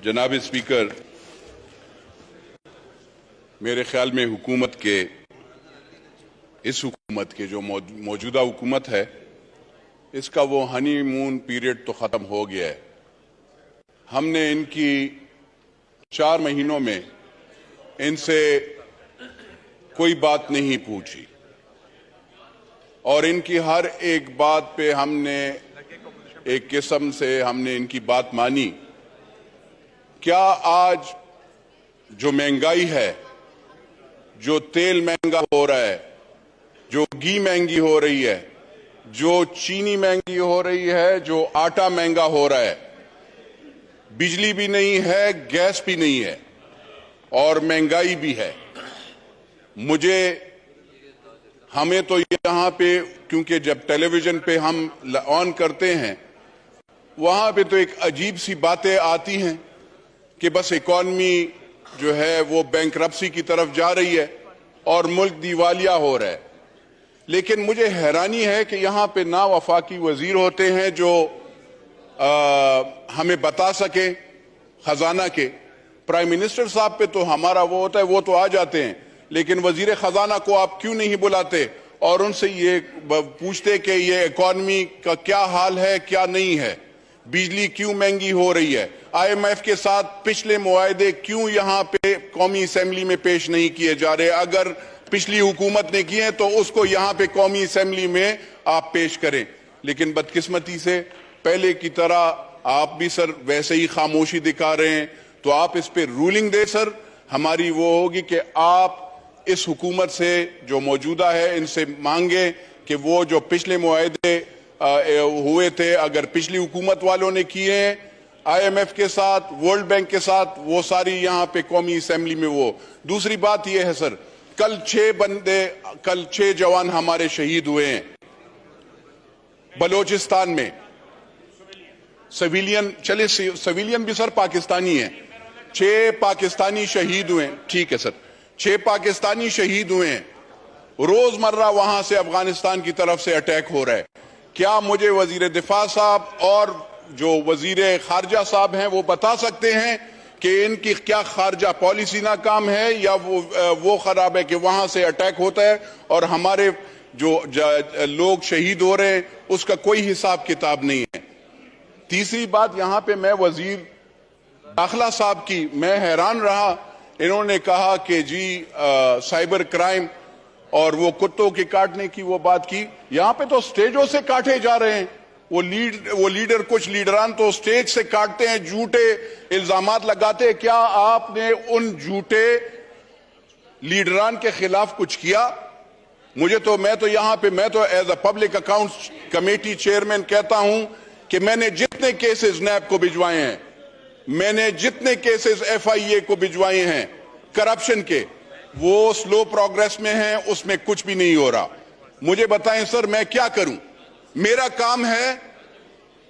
जनाब स्पीकर, मेरे ख्याल में इस हुकूमत के जो मौजूदा हुकूमत है, इसका वो हनीमून पीरियड तो ख़त्म हो गया है। हमने इनकी 4 महीनों में इनसे कोई बात नहीं पूछी और इनकी हर एक बात पे हमने एक किस्म से इनकी बात मानी। क्या आज जो महंगाई है, जो तेल महंगा हो रहा है, जो घी महंगी हो रही है, जो चीनी महंगी हो रही है, जो आटा महंगा हो रहा है, बिजली भी नहीं है, गैस भी नहीं है और महंगाई भी है। हमें तो यहाँ पे, क्योंकि जब टेलीविजन पे हम ऑन करते हैं वहां पे तो एक अजीब सी बातें आती हैं कि बस इकॉनमी जो है वो बैंकरप्सी की तरफ जा रही है और मुल्क दिवालिया हो रहा है। लेकिन मुझे हैरानी है कि यहाँ पे ना वफाकी वजीर होते हैं जो हमें बता सके खजाना के। प्राइम मिनिस्टर साहब पे तो हमारा वो होता है, वो तो आ जाते हैं, लेकिन वजीर खजाना को आप क्यों नहीं बुलाते और उनसे ये पूछते कि ये इकॉनमी का क्या हाल है, क्या नहीं है, बिजली क्यों महंगी हो रही है, IMF के साथ पिछले मुआहदे क्यों यहाँ पे कौमी असेंबली में पेश नहीं किए जा रहे। अगर पिछली हुकूमत ने किए तो उसको यहाँ पे कौमी असेंबली में आप पेश करें। लेकिन बदकिस्मती से पहले की तरह आप भी सर वैसे ही खामोशी दिखा रहे हैं। तो आप इस पे रूलिंग दे सर। हमारी वो होगी कि आप इस हुकूमत से जो मौजूदा है इनसे मांगे कि वो जो पिछले मुआहदे हुए थे, अगर पिछली हुकूमत वालों ने किए हैं IMF के साथ, वर्ल्ड बैंक के साथ, वो सारी यहाँ पे कौमी असेंबली में वो। दूसरी बात ये है सर, कल 6 जवान हमारे शहीद हुए हैं बलोचिस्तान में। सिविलियन भी सर पाकिस्तानी है। 6 पाकिस्तानी शहीद हुए हैं। ठीक है सर, 6 पाकिस्तानी शहीद हुए हैं। रोजमर्रा वहां से अफगानिस्तान की तरफ से अटैक हो रहा है। क्या मुझे वजीर दिफा साहब और जो वजीर खारजा साहब हैं वो बता सकते हैं कि इनकी क्या खारजा पॉलिसी नाकाम है या वो खराब है कि वहां से अटैक होता है और हमारे जो लोग शहीद हो रहे हैं उसका कोई हिसाब किताब नहीं है। तीसरी बात, यहां पे मैं वजीर दाखिला साहब की मैं हैरान रहा। इन्होंने कहा कि जी साइबर क्राइम और वो कुत्तों के काटने की वो बात की। यहां पे तो स्टेजों से काटे जा रहे हैं। वो लीडर कुछ लीडरान तो स्टेज से काटते हैं, झूठे इल्जामात लगाते हैं। क्या आपने उन झूठे लीडरान के खिलाफ कुछ किया? मैं तो as a public accounts committee chairman कहता हूं कि मैंने जितने केसेस नैब को भिजवाए हैं, मैंने जितने केसेस FIA को भिजवाए हैं करप्शन के, वो स्लो प्रोग्रेस में है, उसमें कुछ भी नहीं हो रहा। मुझे बताएं सर, मैं क्या करूं? मेरा काम है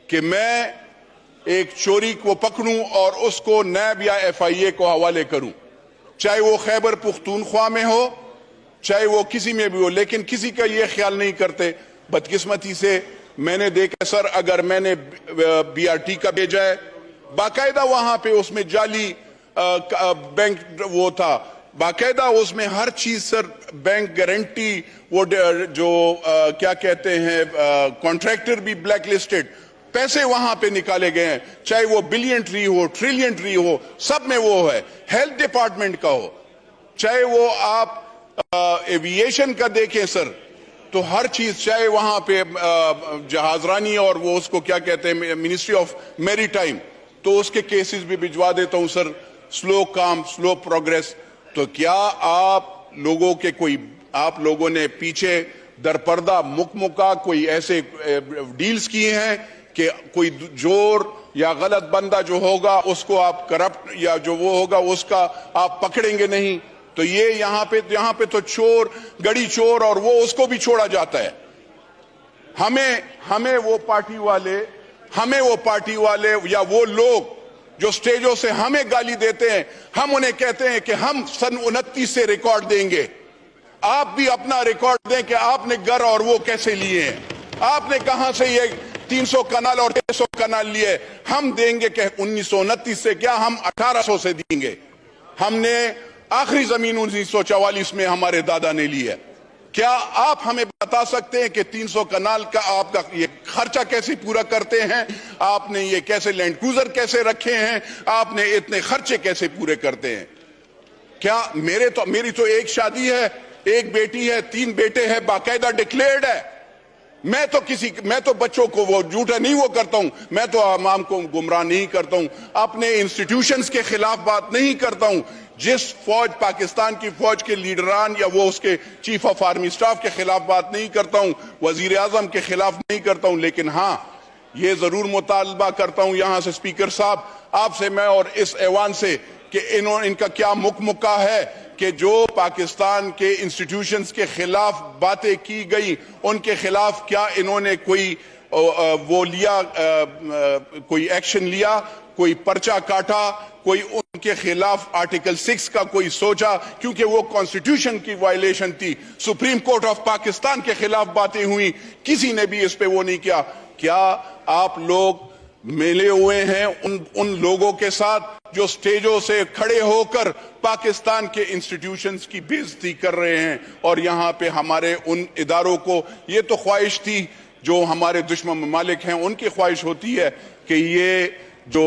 कि मैं एक चोरी को पकड़ूं और उसको नैब या FIA को हवाले करूं, चाहे वो खैबर पुख्तूनख्वा में हो, चाहे वो किसी में भी हो। लेकिन किसी का ये ख्याल नहीं करते। बदकिस्मती से मैंने देखा सर, अगर मैंने BRT का भेजा है, बाकायदा वहां पे उसमें जाली बैंक वो था, बाकायदा उसमें हर चीज सर, बैंक गारंटी, वो जो क्या कहते हैं कॉन्ट्रैक्टर भी ब्लैक लिस्टेड, पैसे वहां पे निकाले गए हैं। चाहे वो बिलियन ट्री हो, ट्रिलियन ट्री हो, सब में वो है। हेल्थ डिपार्टमेंट का हो, चाहे वो आप एविएशन का देखें सर, तो हर चीज, चाहे वहां पे जहाजरानी और वो उसको क्या कहते हैं मिनिस्ट्री ऑफ मैरीटाइम, तो उसके केसेस भी भिजवा देता हूं सर। स्लो काम, स्लो प्रोग्रेस। तो क्या आप लोगों ने पीछे दरपर्दा मुकमुका कोई ऐसे डील्स किए हैं कि कोई जोर या गलत बंदा जो होगा उसको आप करप्ट या जो वो होगा उसका आप पकड़ेंगे नहीं? तो ये यहाँ पे तो चोर, गड़ी चोर, और वो उसको भी छोड़ा जाता है। हमें वो पार्टी वाले या वो लोग जो स्टेजों से हमें गाली देते हैं, हम उन्हें कहते हैं कि हम सन 29 से रिकॉर्ड देंगे। आप भी अपना रिकॉर्ड दें कि आपने घर और वो कैसे लिए हैं, आपने कहां से ये 300 कनाल और 600 कनाल लिए, हम देंगे कि 1929 से क्या, हम 1800 से देंगे। हमने आखिरी जमीन 1944 में हमारे दादा ने ली है। क्या आप हमें बता सकते हैं कि 300 कनाल का आपका ये खर्चा कैसे पूरा करते हैं? आपने ये कैसे लैंड क्रूजर कैसे रखे हैं? आपने इतने खर्चे कैसे पूरे करते हैं? क्या मेरी तो एक शादी है, एक बेटी है, 3 बेटे हैं, बाकायदा डिक्लेयर्ड है। मैं तो बच्चों को वो झूठा नहीं वो करता हूं, मैं तो आवाम को गुमराह नहीं करता हूं, अपने इंस्टीट्यूशंस के खिलाफ बात नहीं करता हूं। जिस फौज, पाकिस्तान की फौज के लीडरान या वो उसके चीफ ऑफ आर्मी स्टाफ के खिलाफ बात नहीं करता हूं, वजीर आजम के खिलाफ नहीं करता हूं, लेकिन हां, ये जरूर मुतालबा करता हूं यहां से स्पीकर साहब आपसे मैं और इस ऐवान से कि इनका क्या मुकमुका है कि जो पाकिस्तान के इंस्टीट्यूशंस के खिलाफ बातें की गई, उनके खिलाफ क्या इन्होंने कोई वो लिया, कोई एक्शन लिया, कोई पर्चा काटा, कोई उनके खिलाफ आर्टिकल 6 का कोई सोचा? क्योंकि वो कॉन्स्टिट्यूशन की वायलेशन थी। सुप्रीम कोर्ट ऑफ पाकिस्तान के खिलाफ बातें हुई, किसी ने भी इस पे वो नहीं किया। क्या आप लोग मिले हुए हैं उन लोगों के साथ जो स्टेजों से खड़े होकर पाकिस्तान के इंस्टीट्यूशंस की बेइज्जती कर रहे हैं? और यहां पे हमारे उन इदारों को ये तो ख्वाहिश थी, जो हमारे दुश्मन ममालिक हैं उनकी ख्वाहिश होती है कि ये जो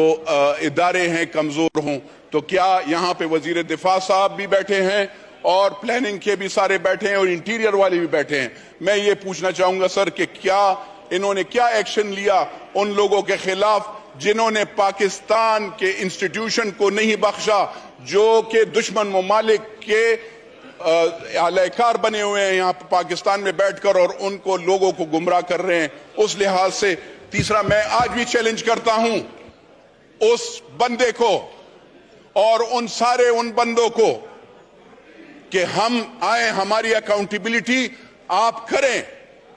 इदारे हैं कमजोर हों। तो क्या यहां पे वजीर दिफा साहब भी बैठे हैं और प्लानिंग के भी सारे बैठे हैं और इंटीरियर वाले भी बैठे हैं? मैं ये पूछना चाहूंगा सर कि क्या इन्होंने क्या एक्शन लिया उन लोगों के खिलाफ जिन्होंने पाकिस्तान के इंस्टीट्यूशन को नहीं बख्शा, जो कि दुश्मन ममालिक के आलाकार बने हुए हैं यहां पाकिस्तान में बैठकर और उनको लोगों को गुमराह कर रहे हैं? उस लिहाज से तीसरा, मैं आज भी चैलेंज करता हूं उस बंदे को और उन बंदों को कि हम आए, हमारी अकाउंटेबिलिटी आप करें,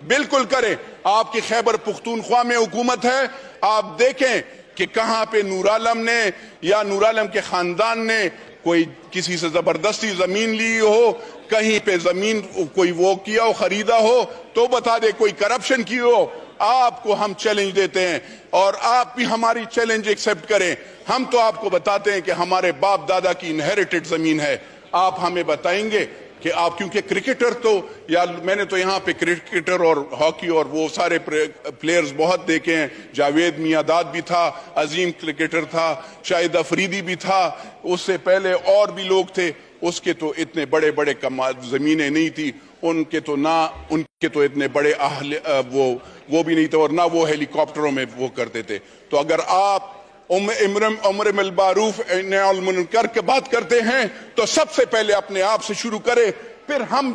बिल्कुल करें। आपकी खैबर पुख्तूनख्वा में हुकूमत है, आप देखें कि कहां पे नूर आलम ने या नूर आलम के खानदान ने कोई किसी से जबरदस्ती जमीन ली हो, कहीं पे जमीन कोई वो किया हो, खरीदा हो, तो बता दे। कोई करप्शन की हो, आपको हम चैलेंज देते हैं और आप भी हमारी चैलेंज एक्सेप्ट करें। हम तो आपको बताते हैं कि हमारे बाप दादा की इनहेरिटेड जमीन है। आप हमें बताएंगे कि आप, क्योंकि क्रिकेटर तो, या मैंने तो यहाँ पे क्रिकेटर और हॉकी और वो सारे प्लेयर्स बहुत देखे हैं। जावेद मियादाद भी था, अजीम क्रिकेटर था, शाहिद अफरीदी भी था, उससे पहले और भी लोग थे। उसके तो इतने बड़े बड़े जमीनें नहीं थी, उनके तो इतने बड़े वो भी नहीं थे, और ना वो हेलीकॉप्टरों में वो करते थे। तो अगर आप उम्र बिलमारूफ नही मुनकर के बात करते हैं तो सबसे पहले अपने आप से शुरू करें, फिर हम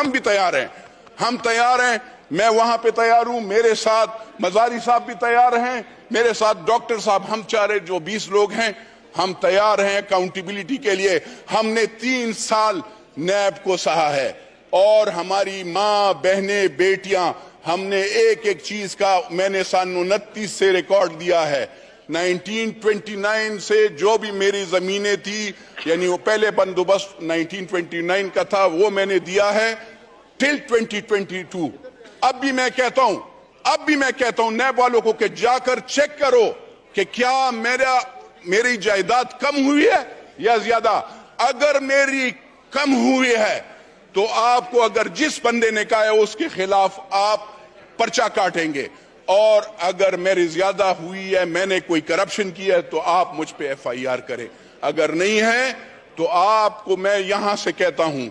भी तैयार हैं, हम तैयार हैं। मैं वहां पे तैयार हूं, मेरे साथ मजारी साहब भी तैयार हैं, मेरे साथ डॉक्टर साहब, हम चारे जो 20 लोग हैं, हम तैयार हैं अकाउंटेबिलिटी के लिए। हमने 3 साल नैब को सहा है और हमारी माँ, बहनें, बेटियां, हमने एक एक चीज का मैंने सन 29 से रिकॉर्ड दिया है। 1929 से जो भी मेरी जमीनें थी, यानी वो पहले बंदोबस्त 1929 का था, वो मैंने दिया है टिल 2022। अब भी मैं कहता हूं नैब वालों को कि जाकर चेक करो कि क्या मेरी जायदाद कम हुई है या ज्यादा। अगर मेरी कम हुई है तो आपको, अगर जिस बंदे ने कहा है उसके खिलाफ आप पर्चा काटेंगे, और अगर मेरी ज्यादा हुई है, मैंने कोई करप्शन किया है, तो आप मुझ पे FIR करें। अगर नहीं है तो आपको मैं यहां से कहता हूं,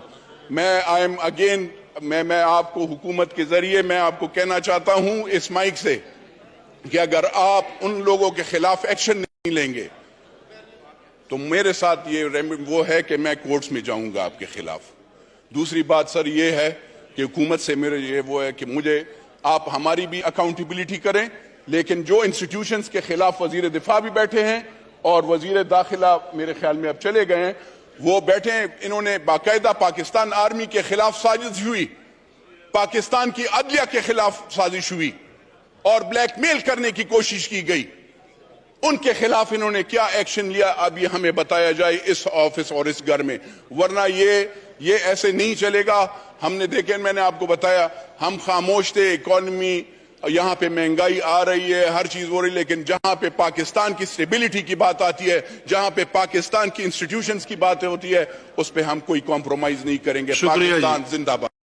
मैं आपको हुकूमत के जरिए मैं आपको कहना चाहता हूं इस माइक से कि अगर आप उन लोगों के खिलाफ एक्शन नहीं लेंगे तो मेरे साथ ये वो है कि मैं कोर्ट्स में जाऊंगा आपके खिलाफ। दूसरी बात सर ये है कि हुकूमत से मेरे ये वो है कि मुझे आप हमारी भी अकाउंटेबिलिटी करें, लेकिन जो इंस्टीट्यूशंस के खिलाफ वजीर दिफा भी बैठे हैं और वजीर दाखिला मेरे ख्याल में अब चले गए हैं, वो बैठे हैं। इन्होंने बाकायदा पाकिस्तान आर्मी के खिलाफ साजिश हुई, पाकिस्तान की अदलिया के खिलाफ साजिश हुई और ब्लैकमेल करने की कोशिश की गई। उनके खिलाफ इन्होंने क्या एक्शन लिया, अब ये हमें बताया जाए इस ऑफिस और इस घर में, वरना ये ऐसे नहीं चलेगा। हमने देखे, मैंने आपको बताया, हम खामोश थे, इकॉनमी यहां पे महंगाई आ रही है, हर चीज हो रही है, लेकिन जहां पे पाकिस्तान की स्टेबिलिटी की बात आती है, जहां पे पाकिस्तान की इंस्टीट्यूशंस की बात होती है, उस पे हम कोई कॉम्प्रोमाइज नहीं करेंगे। शुक्रिया जी। पाकिस्तान जिंदाबाद।